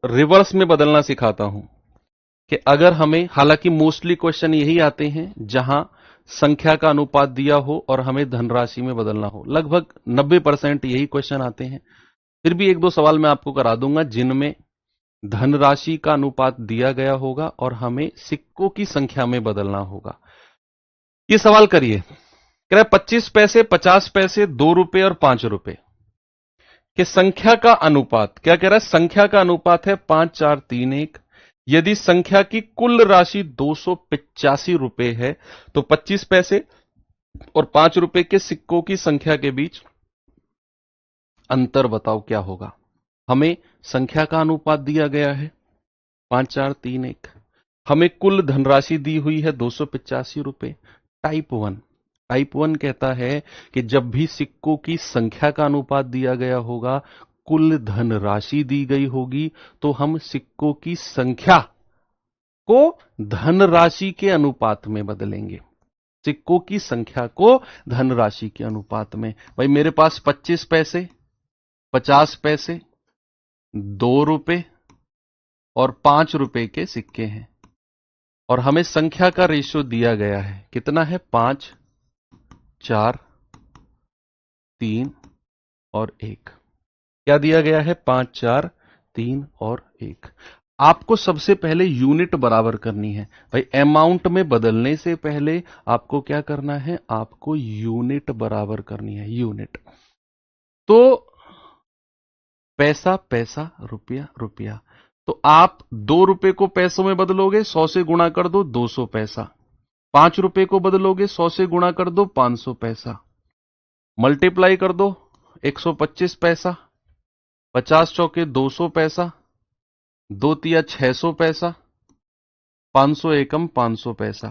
रिवर्स में बदलना सिखाता हूं कि अगर हमें, हालांकि मोस्टली क्वेश्चन यही आते हैं जहां संख्या का अनुपात दिया हो और हमें धनराशि में बदलना हो, लगभग 90% यही क्वेश्चन आते हैं। फिर भी एक दो सवाल मैं आपको करा दूंगा जिनमें धनराशि का अनुपात दिया गया होगा और हमें सिक्कों की संख्या में बदलना होगा। ये सवाल करिए, कह रहा है 25 पैसे, 50 पैसे, 2 रुपए और 5 रुपए कि संख्या का अनुपात, क्या कह रहा है, संख्या का अनुपात है 5 4 3 1। यदि संख्या की कुल राशि 285 रुपए है तो 25 पैसे और 5 रुपए के सिक्कों की संख्या के बीच अंतर बताओ क्या होगा। हमें संख्या का अनुपात दिया गया है 5 4 3 1, हमें कुल धनराशि दी हुई है 285 रुपए। टाइप वन कहता है कि जब भी सिक्कों की संख्या का अनुपात दिया गया होगा, कुल धनराशि दी गई होगी, तो हम सिक्कों की संख्या को धनराशि के अनुपात में बदलेंगे। सिक्कों की संख्या को धनराशि के अनुपात में। भाई मेरे पास 25 पैसे, 50 पैसे, 2 रुपए और 5 रुपए के सिक्के हैं और हमें संख्या का रेशियो दिया गया है, कितना है, 5 4 3 और 1। क्या दिया गया है, 5 4 3 और 1। आपको सबसे पहले यूनिट बराबर करनी है। भाई अमाउंट में बदलने से पहले आपको क्या करना है, आपको यूनिट बराबर करनी है, यूनिट। तो पैसा पैसा, रुपया रुपया, तो आप 2 रुपए को पैसों में बदलोगे, 100 से गुणा कर दो 200 पैसा। 5 रुपए को बदलोगे, 100 से गुणा कर दो 500 पैसा। मल्टीप्लाई कर दो 125 पैसा, 50 चौके 200 पैसा, 2 तिया 600 पैसा, 500 एकम 500 पैसा,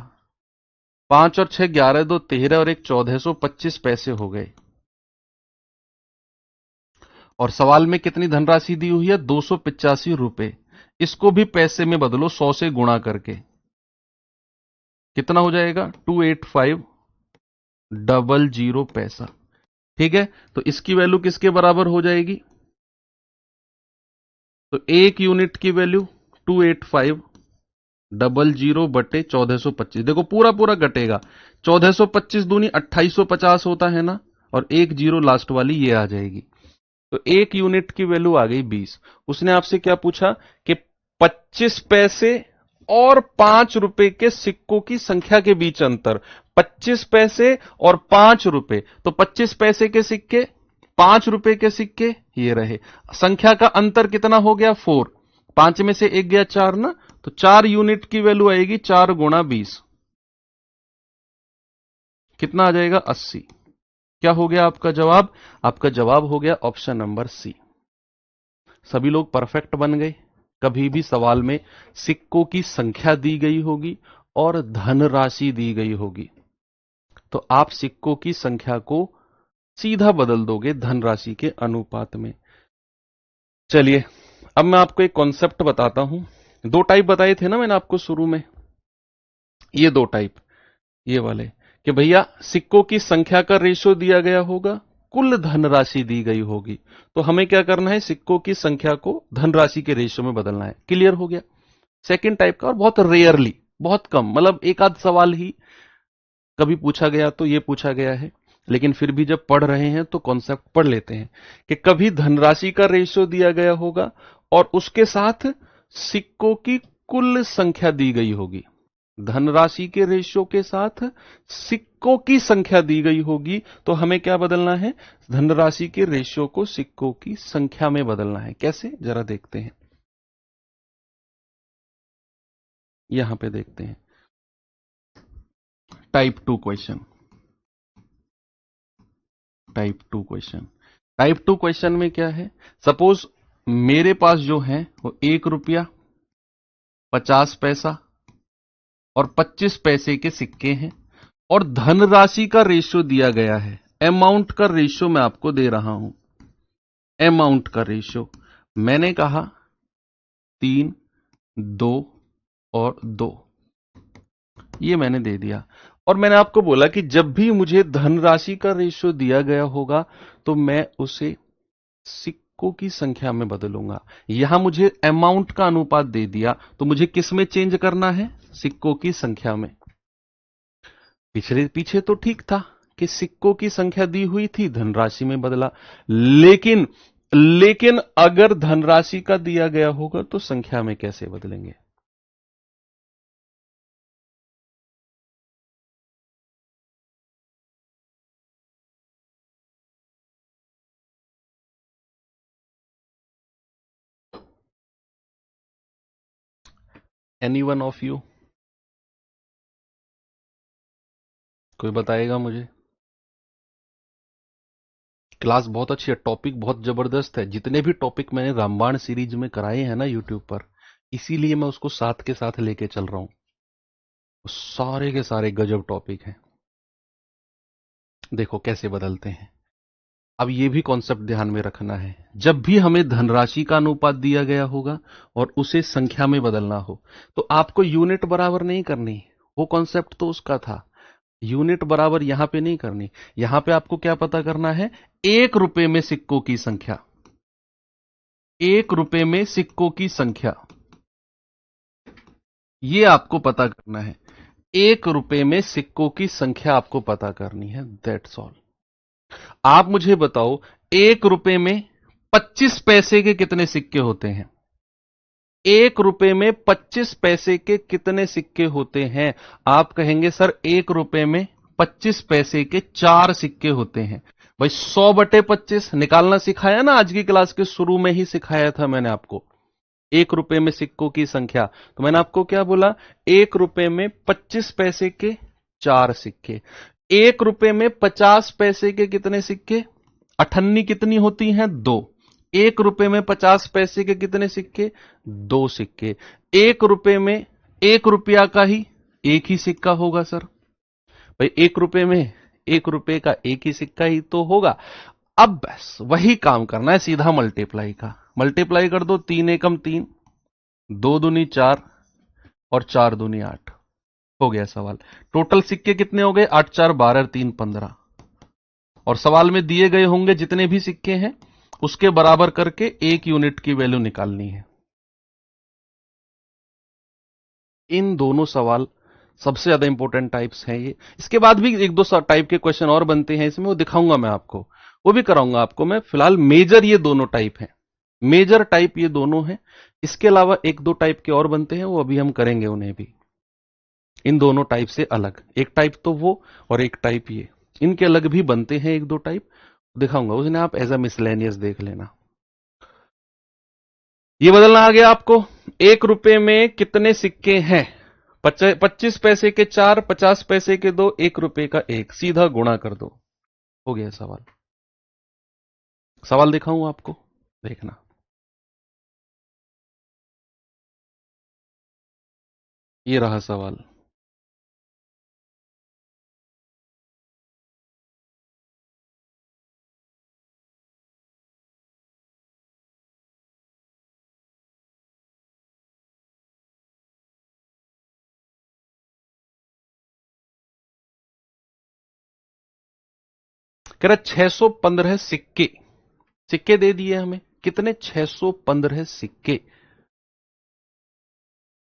5 और 6 11, 2 13 और 1 1425 पैसे हो गए। और सवाल में कितनी धनराशि दी हुई है, 285 रुपए। इसको भी पैसे में बदलो 100 से गुणा करके, कितना हो जाएगा, 28500 पैसा। ठीक है, तो इसकी वैल्यू किसके बराबर हो जाएगी, तो एक यूनिट की वैल्यू 28500 बटे 1425। देखो पूरा पूरा घटेगा, 1425 दूनी 2850 होता है ना, और एक जीरो लास्ट वाली ये आ जाएगी। तो एक यूनिट की वैल्यू आ गई 20। उसने आपसे क्या पूछा कि 25 पैसे और 5 रुपए के सिक्कों की संख्या के बीच अंतर। 25 पैसे और 5 रुपए, तो 25 पैसे के सिक्के, 5 रुपए के सिक्के ये रहे। संख्या का अंतर कितना हो गया, 4। 5 में से 1 गया 4 ना, तो 4 यूनिट की वैल्यू आएगी 4 गुणा 20, कितना आ जाएगा, 80। क्या हो गया आपका जवाब, आपका जवाब हो गया ऑप्शन नंबर सी। सभी लोग परफेक्ट बन गए। कभी भी सवाल में सिक्कों की संख्या दी गई होगी और धनराशि दी गई होगी, तो आप सिक्कों की संख्या को सीधा बदल दोगे धनराशि के अनुपात में। चलिए अब मैं आपको एक कॉन्सेप्ट बताता हूं। 2 टाइप बताए थे ना मैंने आपको शुरू में, ये 2 टाइप, ये वाले, कि भैया सिक्कों की संख्या का रेशियो दिया गया होगा, कुल धनराशि दी गई होगी, तो हमें क्या करना है, सिक्कों की संख्या को धनराशि के रेशियो में बदलना है। क्लियर हो गया। सेकंड टाइप का, और बहुत रेयरली, बहुत कम, मतलब एक आध सवाल ही कभी पूछा गया तो ये पूछा गया है, लेकिन फिर भी जब पढ़ रहे हैं तो कॉन्सेप्ट पढ़ लेते हैं कि कभी धनराशि का रेशियो दिया गया होगा और उसके साथ सिक्कों की कुल संख्या दी गई होगी। धनराशि के रेशियो के साथ सिक्कों की संख्या दी गई होगी, तो हमें क्या बदलना है, धनराशि के रेशियो को सिक्कों की संख्या में बदलना है। कैसे, जरा देखते हैं, यहां पे देखते हैं। Type 2 question, type 2 question, type 2 question में क्या है, सपोज मेरे पास जो है वो 1 रुपया, 50 पैसा और 25 पैसे के सिक्के हैं और धनराशि का रेशियो दिया गया है। अमाउंट का रेशियो मैं आपको दे रहा हूं, अमाउंट का रेशियो मैंने कहा 3 2 और 2, ये मैंने दे दिया। और मैंने आपको बोला कि जब भी मुझे धनराशि का रेशियो दिया गया होगा तो मैं उसे सिक्कों की संख्या में बदलूंगा। यहां मुझे अमाउंट का अनुपात दे दिया, तो मुझे किस में चेंज करना है, सिक्कों की संख्या में। पीछे तो ठीक था कि सिक्कों की संख्या दी हुई थी, धनराशि में बदला, लेकिन लेकिन अगर धनराशि का दिया गया होगा तो संख्या में कैसे बदलेंगे? एनी वन ऑफ यू, कोई बताएगा मुझे? क्लास बहुत अच्छी है, टॉपिक बहुत जबरदस्त है। जितने भी टॉपिक मैंने रामबाण सीरीज में कराए हैं ना यूट्यूब पर, इसीलिए मैं उसको साथ के साथ लेके चल रहा हूं। सारे के सारे गजब टॉपिक हैं। देखो कैसे बदलते हैं। अब ये भी कॉन्सेप्ट ध्यान में रखना है, जब भी हमें धनराशि का अनुपात दिया गया होगा और उसे संख्या में बदलना हो तो आपको यूनिट बराबर नहीं करनी। वो कॉन्सेप्ट तो उसका था, यूनिट बराबर यहां पे नहीं करनी। यहां पे आपको क्या पता करना है? 1 रुपए में सिक्कों की संख्या, 1 रुपए में सिक्कों की संख्या, ये आपको पता करना है। 1 रुपए में सिक्कों की संख्या आपको पता करनी है, दैट्स ऑल। आप मुझे बताओ, 1 रुपए में 25 पैसे के कितने सिक्के होते हैं? 1 रुपए में 25 पैसे के कितने सिक्के होते हैं? आप कहेंगे सर 1 रुपए में 25 पैसे के 4 सिक्के होते हैं। भाई 100/25 निकालना सिखाया ना, आज की क्लास के शुरू में ही सिखाया था मैंने आपको। 1 रुपए में सिक्कों की संख्या, तो मैंने आपको क्या बोला? 1 रुपए में 25 पैसे के 4 सिक्के। 1 रुपए में 50 पैसे के कितने सिक्के? अठन्नी कितनी होती हैं? 2। 1 रुपए में 50 पैसे के कितने सिक्के? 2 सिक्के। 1 रुपए में 1 रुपया का ही एक ही सिक्का होगा सर। भाई 1 रुपए में 1 रुपए का एक ही सिक्का ही तो होगा। अब बस वही काम करना है, सीधा मल्टीप्लाई का। मल्टीप्लाई कर दो, 3 एकम 3, 2 दूनी 4 और 4 दूनी 8, हो गया सवाल। टोटल सिक्के कितने हो गए? 8 4 12 3 15। और सवाल में दिए गए होंगे जितने भी सिक्के हैं उसके बराबर करके 1 यूनिट की वैल्यू निकालनी है। इन दोनों सवाल सबसे ज्यादा इंपॉर्टेंट टाइप्स हैं ये। इसके बाद भी एक दो टाइप के क्वेश्चन और बनते हैं इसमें, वो दिखाऊंगा मैं आपको, वो भी कराऊंगा आपको मैं। फिलहाल मेजर ये दोनों टाइप हैं, मेजर टाइप ये दोनों हैं। इसके अलावा एक दो टाइप के और बनते हैं, वो अभी हम करेंगे उन्हें भी। इन दोनों टाइप से अलग, एक टाइप तो वो और एक टाइप ये, इनके अलग भी बनते हैं एक दो टाइप, दिखाऊंगा उसने, आप एज अ मिसलेनियस देख लेना। ये बदलना आ गया आपको। 1 रुपए में कितने सिक्के हैं? 25 पैसे के 4, 50 पैसे के 2, 1 रुपए का 1, सीधा गुणा कर दो, हो गया सवाल। सवाल दिखाऊं आपको, देखना। ये रहा सवाल। कह रहा 615 सिक्के, सिक्के दे दिए हमें कितने? 615 सिक्के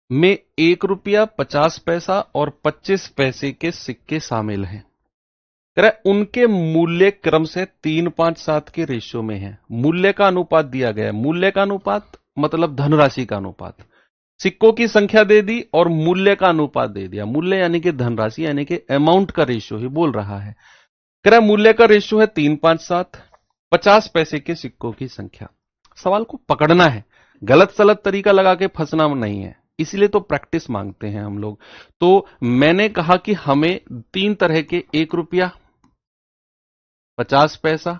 में 1 रुपया 50 पैसा और 25 पैसे के सिक्के शामिल हैं। कह रहा है उनके मूल्य क्रम से 3 5 7 के रेशियो में है। मूल्य का अनुपात दिया गया है, मूल्य का अनुपात मतलब धनराशि का अनुपात। सिक्कों की संख्या दे दी और मूल्य का अनुपात दे दिया। मूल्य यानी कि धनराशि यानी कि अमाउंट का रेशियो ही बोल रहा है। कह रहा है मूल्य का रेशियो है 3 5 7, 50 पैसे के सिक्कों की संख्या। सवाल को पकड़ना है, गलत सलत तरीका लगा के फंसना नहीं है, इसलिए तो प्रैक्टिस मांगते हैं हम लोग। तो मैंने कहा कि हमें 3 तरह के, 1 रुपया, 50 पैसा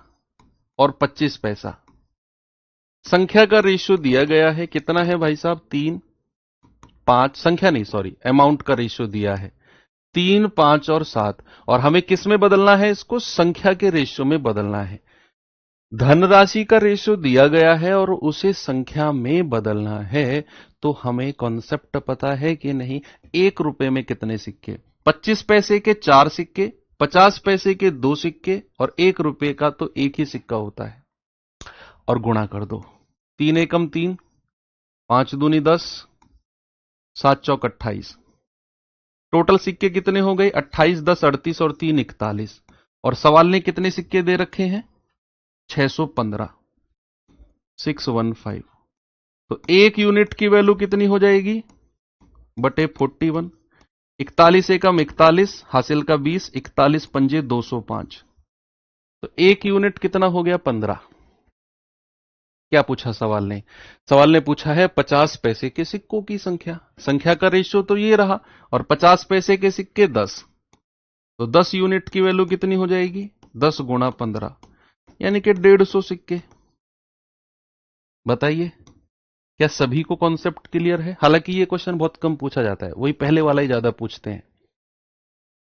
और 25 पैसा, संख्या का रेशियो दिया गया है। कितना है भाई साहब? 3 5, संख्या नहीं सॉरी, अमाउंट का रेशियो दिया है 3 5 और 7। और हमें किस में बदलना है? इसको संख्या के रेशियो में बदलना है। धनराशि का रेशियो दिया गया है और उसे संख्या में बदलना है। तो हमें कॉन्सेप्ट पता है कि नहीं? 1 रुपए में कितने सिक्के? 25 पैसे के 4 सिक्के, 50 पैसे के 2 सिक्के और 1 रुपए का तो एक ही सिक्का होता है। और गुणा कर दो, 3 एकम 3, 5 दूनी 10, 7 चौक 28। टोटल सिक्के कितने हो गए? 28 10 38 और 3 41। और सवाल ने कितने सिक्के दे रखे हैं? 615। 615। तो एक यूनिट की वैल्यू कितनी हो जाएगी? बटे 41। 41 एकम 41, हासिल का 20, 41 पंजे 205। तो एक यूनिट कितना हो गया? 15। क्या पूछा सवाल ने? सवाल ने पूछा है 50 पैसे के सिक्कों की संख्या। संख्या का रेशियो तो ये रहा, और 50 पैसे के सिक्के 10। तो 10 यूनिट की वैल्यू कितनी हो जाएगी? 10 गुणा 15, यानी कि 150 सिक्के। बताइए, क्या सभी को कॉन्सेप्ट क्लियर है? हालांकि ये क्वेश्चन बहुत कम पूछा जाता है, वही पहले वाला ही ज्यादा पूछते हैं,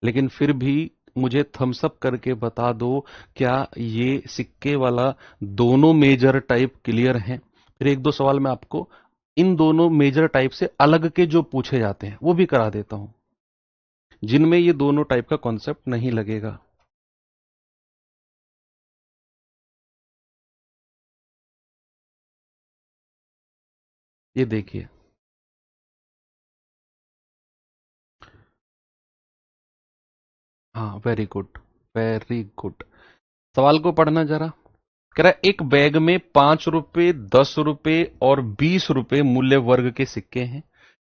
लेकिन फिर भी मुझे थम्स अप करके बता दो, क्या ये सिक्के वाला दोनों मेजर टाइप क्लियर हैं? फिर एक दो सवाल मैं आपको इन दोनों मेजर टाइप से अलग के जो पूछे जाते हैं वो भी करा देता हूं, जिनमें ये दोनों टाइप का कॉन्सेप्ट नहीं लगेगा। ये देखिए, हाँ, वेरी गुड, वेरी गुड। सवाल को पढ़ना जरा। कह रहा है एक बैग में 5 रुपए, 10 रुपए और 20 रुपए मूल्य वर्ग के सिक्के हैं।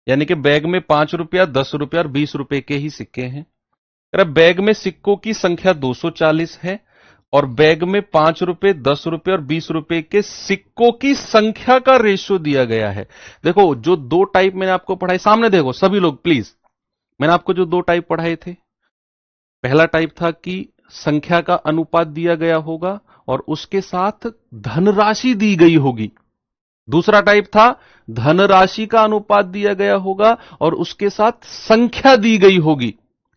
यानी कि बैग में 5 रुपया, 10 रुपया और 20 रुपए के ही सिक्के हैं। कह रहा है बैग में सिक्कों की संख्या 240 है, और बैग में 5 रुपए, 10 रुपए और 20 रुपए के सिक्कों की संख्या का रेशियो दिया गया है। देखो, जो दो टाइप मैंने आपको पढ़ाए, सामने देखो सभी लोग प्लीज। मैंने आपको जो दो टाइप पढ़ाए थे, पहला टाइप था कि संख्या का अनुपात दिया गया होगा और उसके साथ धनराशि दी गई होगी। दूसरा टाइप था धनराशि का अनुपात दिया गया होगा और उसके साथ संख्या दी गई होगी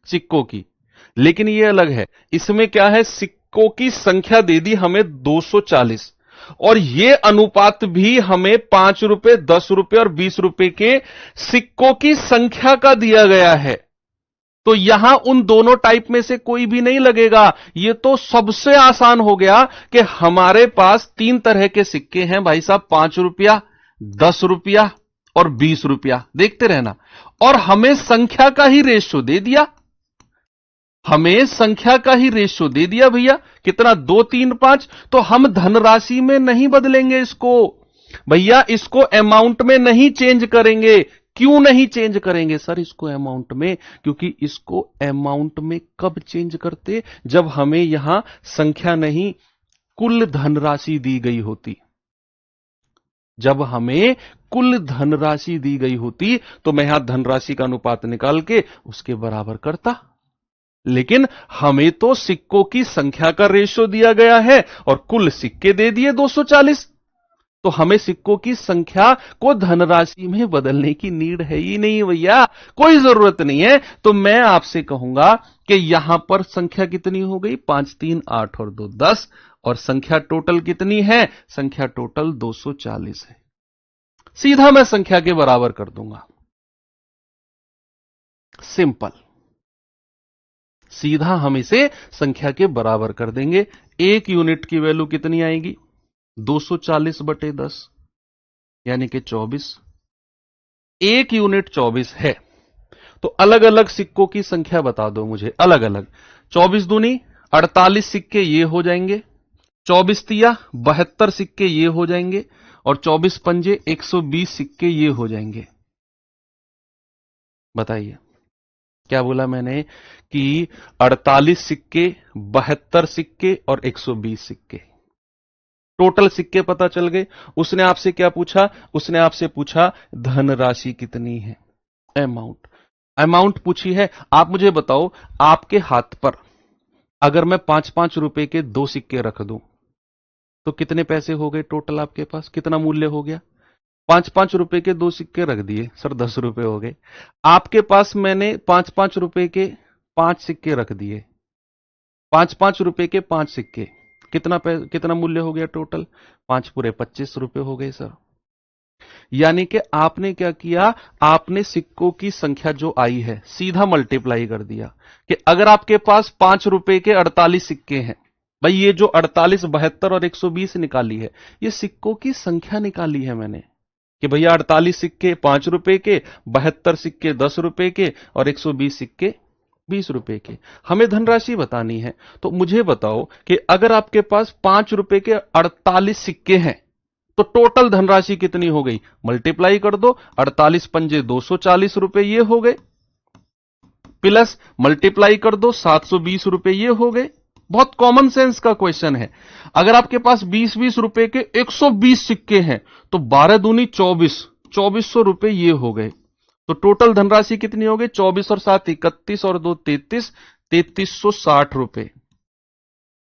सिक्कों की। लेकिन यह अलग है, इसमें क्या है, सिक्कों की संख्या दे दी हमें 240, और यह अनुपात भी हमें 5 रुपए, 10 रुपए और 20 रुपए के सिक्कों की संख्या का दिया गया है। तो यहां उन दोनों टाइप में से कोई भी नहीं लगेगा। यह तो सबसे आसान हो गया कि हमारे पास तीन तरह के सिक्के हैं भाई साहब, 5 रुपया, 10 रुपया और 20 रुपया। देखते रहना, और हमें संख्या का ही रेशियो दे दिया। हमें संख्या का ही रेशियो दे दिया भैया, कितना? 2, 3, 5। तो हम धनराशि में नहीं बदलेंगे इसको भैया, इसको अमाउंट में नहीं चेंज करेंगे। क्यों नहीं चेंज करेंगे सर इसको अमाउंट में? क्योंकि इसको अमाउंट में कब चेंज करते? जब हमें यहां संख्या नहीं, कुल धनराशि दी गई होती। जब हमें कुल धनराशि दी गई होती तो मैं यहां धनराशि का अनुपात निकाल के उसके बराबर करता। लेकिन हमें तो सिक्कों की संख्या का रेशियो दिया गया है और कुल सिक्के दे दिए 240। तो हमें सिक्कों की संख्या को धनराशि में बदलने की नीड है ही नहीं भैया, कोई जरूरत नहीं है। तो मैं आपसे कहूंगा कि यहां पर संख्या कितनी हो गई? 5, 3, 8 और 2, 10। और संख्या टोटल कितनी है? संख्या टोटल 240 है। सीधा मैं संख्या के बराबर कर दूंगा, सिंपल। सीधा हम इसे संख्या के बराबर कर देंगे। एक यूनिट की वैल्यू कितनी आएगी? 240 बटे 10, यानी कि 24। एक यूनिट 24 है, तो अलग अलग सिक्कों की संख्या बता दो मुझे, अलग अलग। 24 दूनी 48 सिक्के ये हो जाएंगे, 24 तिया 72 सिक्के ये हो जाएंगे, और 24 पंजे 120 सिक्के ये हो जाएंगे। बताइए, क्या बोला मैंने? कि 48 सिक्के, 72 सिक्के और 120 सिक्के, टोटल सिक्के पता चल गए। उसने आपसे क्या पूछा? उसने आपसे पूछा धनराशि कितनी है, अमाउंट। अमाउंट पूछी है। आप मुझे बताओ, आपके हाथ पर अगर मैं 5-5 रुपए के दो सिक्के रख दूं तो कितने पैसे हो गए टोटल? आपके पास कितना मूल्य हो गया? 5-5 रुपए के दो सिक्के रख दिए सर, 10 रुपए हो गए। आपके पास मैंने 5-5 रुपए के 5 सिक्के रख दिए, 5-5 रुपए के 5 सिक्के, कितना मूल्य हो गया टोटल? 5 पूरे 25 रुपए हो गए सर। यानी कि आपने क्या किया? आपने सिक्कों की संख्या जो आई है सीधा मल्टीप्लाई कर दिया। कि अगर आपके पास 5 रुपए के 48 सिक्के हैं, भाई ये जो 48, 72 और 120 निकाली है, ये सिक्कों की संख्या निकाली है मैंने। कि भैया 48 सिक्के 5 रुपए के, 72 सिक्के 10 रुपए के और 120 सिक्के 20 रुपए के। हमें धनराशि बतानी है। तो मुझे बताओ कि अगर आपके पास 5 रुपए के 48 सिक्के हैं, तो टोटल धनराशि कितनी हो गई, मल्टीप्लाई कर दो, 48 पंजे 240 रुपए ये हो गए, प्लस मल्टीप्लाई कर दो 720 रुपए ये हो गए। बहुत कॉमन सेंस का क्वेश्चन है। अगर आपके पास 20-20 रुपए के 120 सिक्के हैं तो 12 दूनी 2400 रुपए ये हो गए। तो टोटल धनराशि कितनी हो गई, 24 और 7 31 और 2 33, 3360 रुपए।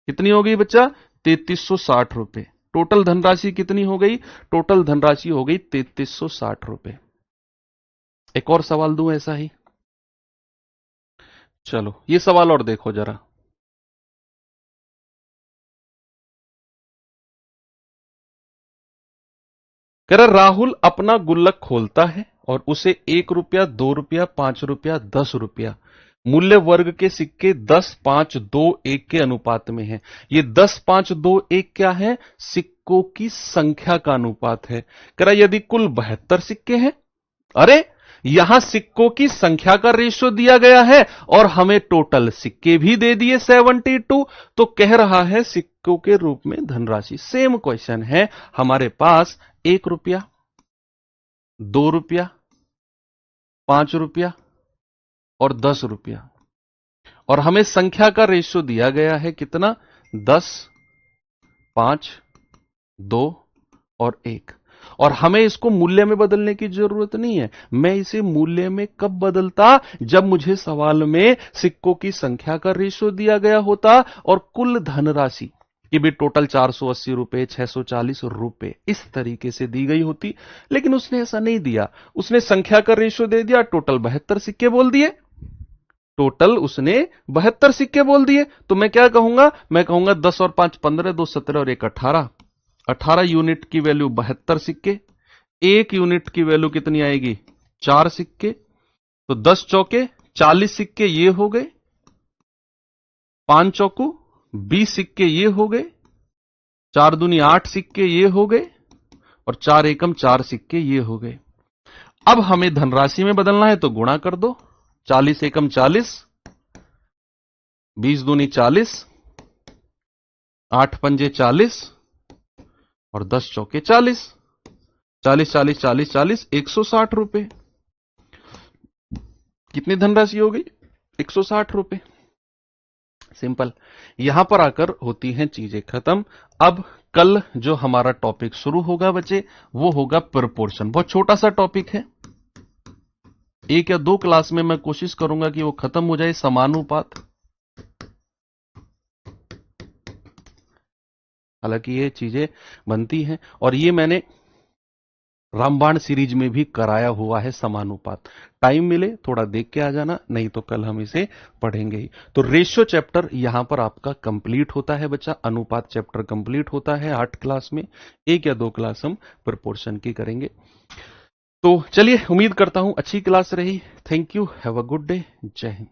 कितनी हो गई बच्चा, 3360 रुपए। टोटल धनराशि कितनी हो गई, टोटल धनराशि हो गई 3360 रुपए। एक और सवाल दूं ऐसा ही, चलो ये सवाल और देखो जरा। कह रहा राहुल अपना गुल्लक खोलता है और उसे 1 रुपया, 2 रुपया, 5 रुपया, 10 रुपया मूल्य वर्ग के सिक्के 10, 5, 2, 1 के अनुपात में है। ये 10, 5, 2, 1 क्या है, सिक्कों की संख्या का अनुपात है। कह रहा यदि कुल 72 सिक्के हैं, अरे यहां सिक्कों की संख्या का रेशियो दिया गया है और हमें टोटल सिक्के भी दे दिए 72, तो कह रहा है सिक्कों के रूप में धनराशि। सेम क्वेश्चन है हमारे पास, 1 रुपया, 2 रुपया, 5 रुपया और 10 रुपया, और हमें संख्या का रेशियो दिया गया है कितना, 10, 5, 2 और 1। और हमें इसको मूल्य में बदलने की जरूरत नहीं है। मैं इसे मूल्य में कब बदलता, जब मुझे सवाल में सिक्कों की संख्या का रेशियो दिया गया होता और कुल धनराशि कि भी टोटल 480 रुपए, 640 रुपए इस तरीके से दी गई होती। लेकिन उसने ऐसा नहीं दिया, उसने संख्या का रेशियो दे दिया, टोटल 72 सिक्के बोल दिए, टोटल उसने 72 सिक्के बोल दिए। तो मैं क्या कहूंगा, मैं कहूंगा 10 और 5 15, 2 17 और 1 18, 18 यूनिट की वैल्यू 72 सिक्के। 1 यूनिट की वैल्यू कितनी आएगी, 4 सिक्के। तो 10 चौके 40 सिक्के ये हो गए, 5 चौकू 20 सिक्के ये हो गए, 4 दूनी 8 सिक्के ये हो गए, और 4 एकम 4 सिक्के ये हो गए। अब हमें धनराशि में बदलना है तो गुणा कर दो, 40 एकम 40, 20 दूनी 40, 8 पंजे 40 और 10 चौके 40, 40 40 40 40, 160 रुपए। कितनी धनराशि हो गई, 160 रुपए। सिंपल। यहां पर आकर होती हैं चीजें खत्म। अब कल जो हमारा टॉपिक शुरू होगा बच्चे, वो होगा प्रोपोर्शन। बहुत छोटा सा टॉपिक है, 1 या 2 क्लास में मैं कोशिश करूंगा कि वो खत्म हो जाए। समानुपात, हालांकि ये चीजें बनती हैं और ये मैंने रामबाण सीरीज में भी कराया हुआ है समानुपात। टाइम मिले थोड़ा देख के आ जाना, नहीं तो कल हम इसे पढ़ेंगे ही। तो रेशियो चैप्टर यहां पर आपका कंप्लीट होता है बच्चा, अनुपात चैप्टर कंप्लीट होता है 8 क्लास में। 1 या 2 क्लास हम प्रोपोर्शन की करेंगे। तो चलिए, उम्मीद करता हूं अच्छी क्लास रही। Thank you, have a good day, जय हिंद।